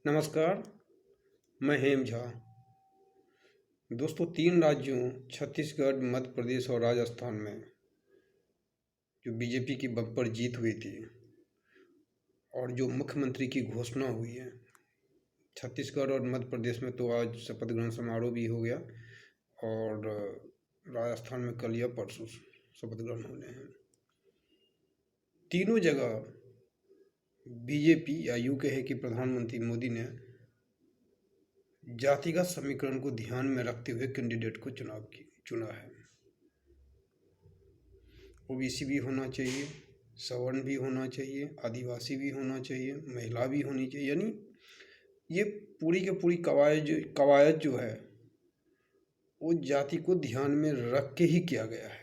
नमस्कार, मैं हेम झा। दोस्तों, 3 राज्यों छत्तीसगढ़, मध्य प्रदेश और राजस्थान में जो बीजेपी की बम्पर जीत हुई थी और जो मुख्यमंत्री की घोषणा हुई है, छत्तीसगढ़ और मध्य प्रदेश में तो आज शपथ ग्रहण समारोह भी हो गया और राजस्थान में कल या परसों शपथ ग्रहण होने हैं। तीनों जगह बीजेपी या यूँ कहे कि प्रधानमंत्री मोदी ने जातिगत समीकरण को ध्यान में रखते हुए कैंडिडेट को चुना है। ओबीसी भी होना चाहिए, सवर्ण भी होना चाहिए, आदिवासी भी होना चाहिए, महिला भी होनी चाहिए। यानी ये पूरी की पूरी कवायद जो है वो जाति को ध्यान में रख के ही किया गया है।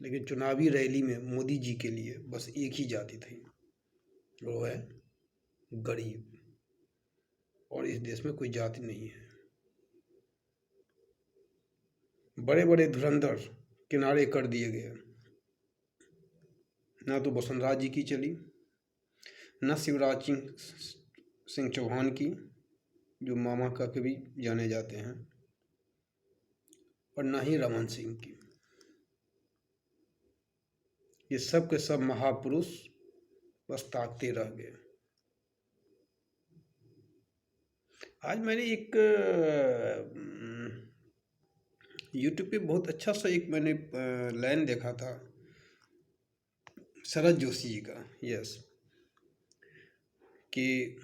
लेकिन चुनावी रैली में मोदी जी के लिए बस एक ही जाति थी, वो है गरीब। और इस देश में कोई जाति नहीं है। बड़े बड़े धुरंधर किनारे कर दिए गए। ना तो वसुंधरा जी की चली, न शिवराज सिंह चौहान की, जो मामा का के भी जाने जाते हैं, और न ही रमन सिंह की। ये सब के सब महापुरुष बस ताकते रह गए। आज मैंने एक यूट्यूब पे बहुत अच्छा सा एक मैंने लाइन देखा था शरद जोशी जी का। यस, कि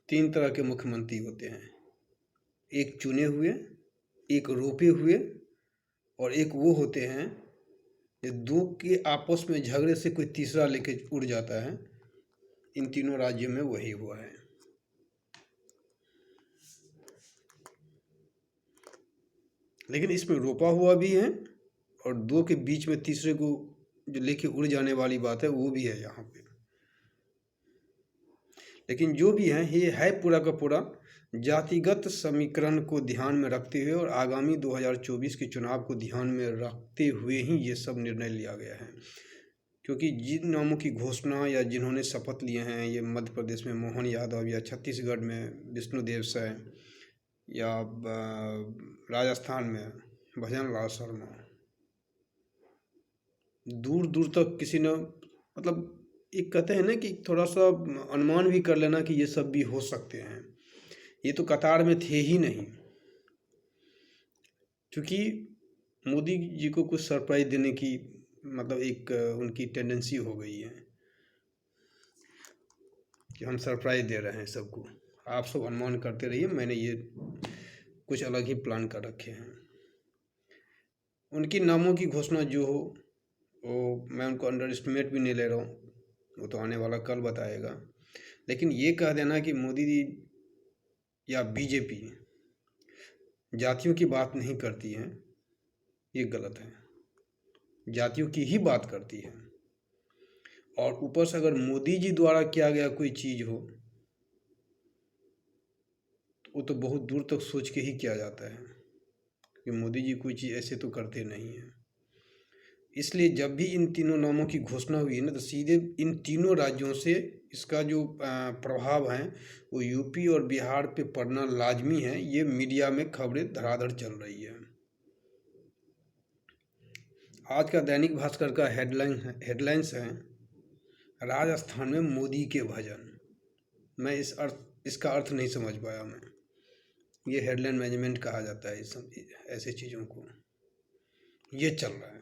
3 तरह के मुख्यमंत्री होते हैं, एक चुने हुए, एक रोपे हुए और एक वो होते हैं ये 2 के आपस में झगड़े से कोई तीसरा लेके उड़ जाता है। इन तीनों राज्यों में वही हुआ है। लेकिन इसमें रोपा हुआ भी है और 2 के बीच में तीसरे को जो लेके उड़ जाने वाली बात है वो भी है यहाँ पे। लेकिन जो भी है ये है पूरा का पूरा जातिगत समीकरण को ध्यान में रखते हुए और आगामी 2024 के चुनाव को ध्यान में रखते हुए ही ये सब निर्णय लिया गया है। क्योंकि जिन नामों की घोषणा या जिन्होंने शपथ लिए हैं, ये मध्य प्रदेश में मोहन यादव या छत्तीसगढ़ में विष्णुदेव साय या राजस्थान में भजन लाल शर्मा, दूर दूर तक किसी ने मतलब एक कहते हैं ना कि थोड़ा सा अनुमान भी कर लेना कि ये सब भी हो सकते हैं। ये तो कतार में थे ही नहीं, क्योंकि मोदी जी को कुछ सरप्राइज देने की मतलब एक उनकी टेंडेंसी हो गई है कि हम सरप्राइज दे रहे हैं सबको, आप सब अनुमान करते रहिए, मैंने ये कुछ अलग ही प्लान कर रखे हैं। उनकी नामों की घोषणा जो हो वो मैं उनको अंडर एस्टिमेट भी नहीं ले रहा हूँ, वो तो आने वाला कल बताएगा। लेकिन ये कह देना कि मोदी जी या बीजेपी जातियों की बात नहीं करती है, ये गलत है। जातियों की ही बात करती है। और ऊपर से अगर मोदी जी द्वारा किया गया कोई चीज़ हो तो वो तो बहुत दूर तक सोच के ही किया जाता है कि मोदी जी कोई चीज़ ऐसे तो करते नहीं हैं। इसलिए जब भी इन तीनों नामों की घोषणा हुई है ना, तो सीधे इन तीनों राज्यों से इसका जो प्रभाव है वो यूपी और बिहार पे पड़ना लाजमी है। ये मीडिया में खबरें धड़ाधड़ चल रही है। आज का दैनिक भास्कर का हेडलाइंस है राजस्थान में मोदी के भजन। मैं इसका अर्थ नहीं समझ पाया मैं। ये हेडलाइन मैनेजमेंट कहा जाता है इस सब ऐसे चीज़ों को। ये चल रहा है।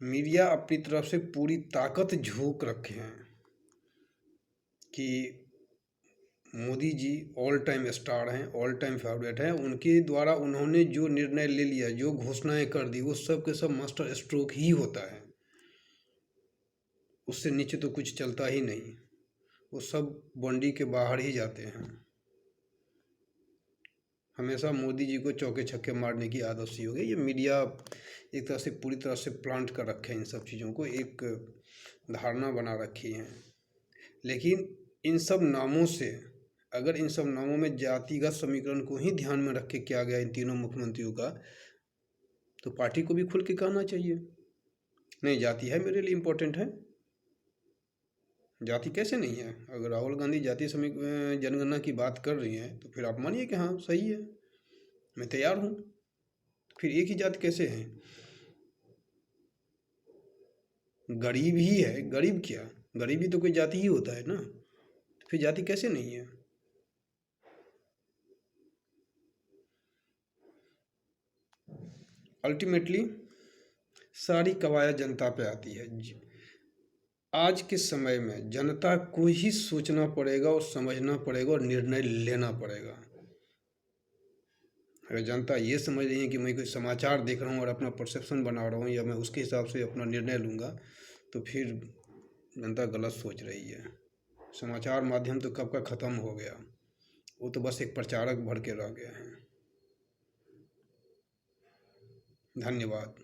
मीडिया अपनी तरफ से पूरी ताकत झोंक रखे हैं कि Modi ji all time star हैं, ऑल टाइम फेवरेट हैं। उनके द्वारा उन्होंने जो निर्णय ले लिया, जो घोषणाएं कर दी, वो सब के सब मास्टर स्ट्रोक ही होता है। उससे नीचे तो कुछ चलता ही नहीं, वो सब बाउंड्री के बाहर ही जाते हैं। हमेशा मोदी जी को चौके छक्के मारने की आदत सी हो गई। ये मीडिया एक तरह से पूरी तरह से प्लांट कर रखे हैं इन सब चीज़ों को, एक धारणा बना रखी है। लेकिन इन सब नामों से, अगर इन सब नामों में जातिगत समीकरण को ही ध्यान में रख के किया गया इन तीनों मुख्यमंत्रियों का, तो पार्टी को भी खुल के कहना चाहिए नहीं, जाति है मेरे लिए इम्पोर्टेंट है। जाति कैसे नहीं है? अगर राहुल गांधी जातीय जनगणना की बात कर रही हैं तो फिर आप मानिए कि हाँ सही है, मैं तैयार हूँ। फिर एक ही जाति कैसे है? गरीब ही है, गरीब क्या? गरीब भी तो कोई जाति ही होता है ना, तो फिर जाति कैसे नहीं है? अल्टीमेटली सारी कवायद जनता पे आती है। आज के समय में जनता को ही सोचना पड़ेगा और समझना पड़ेगा और निर्णय लेना पड़ेगा। अगर जनता ये समझ रही है कि मैं कोई समाचार देख रहा हूँ और अपना परसेप्शन बना रहा हूँ या मैं उसके हिसाब से अपना निर्णय लूँगा, तो फिर जनता गलत सोच रही है। समाचार माध्यम तो कब का ख़त्म हो गया, वो तो बस एक प्रचारक भर के रह गए हैं। धन्यवाद।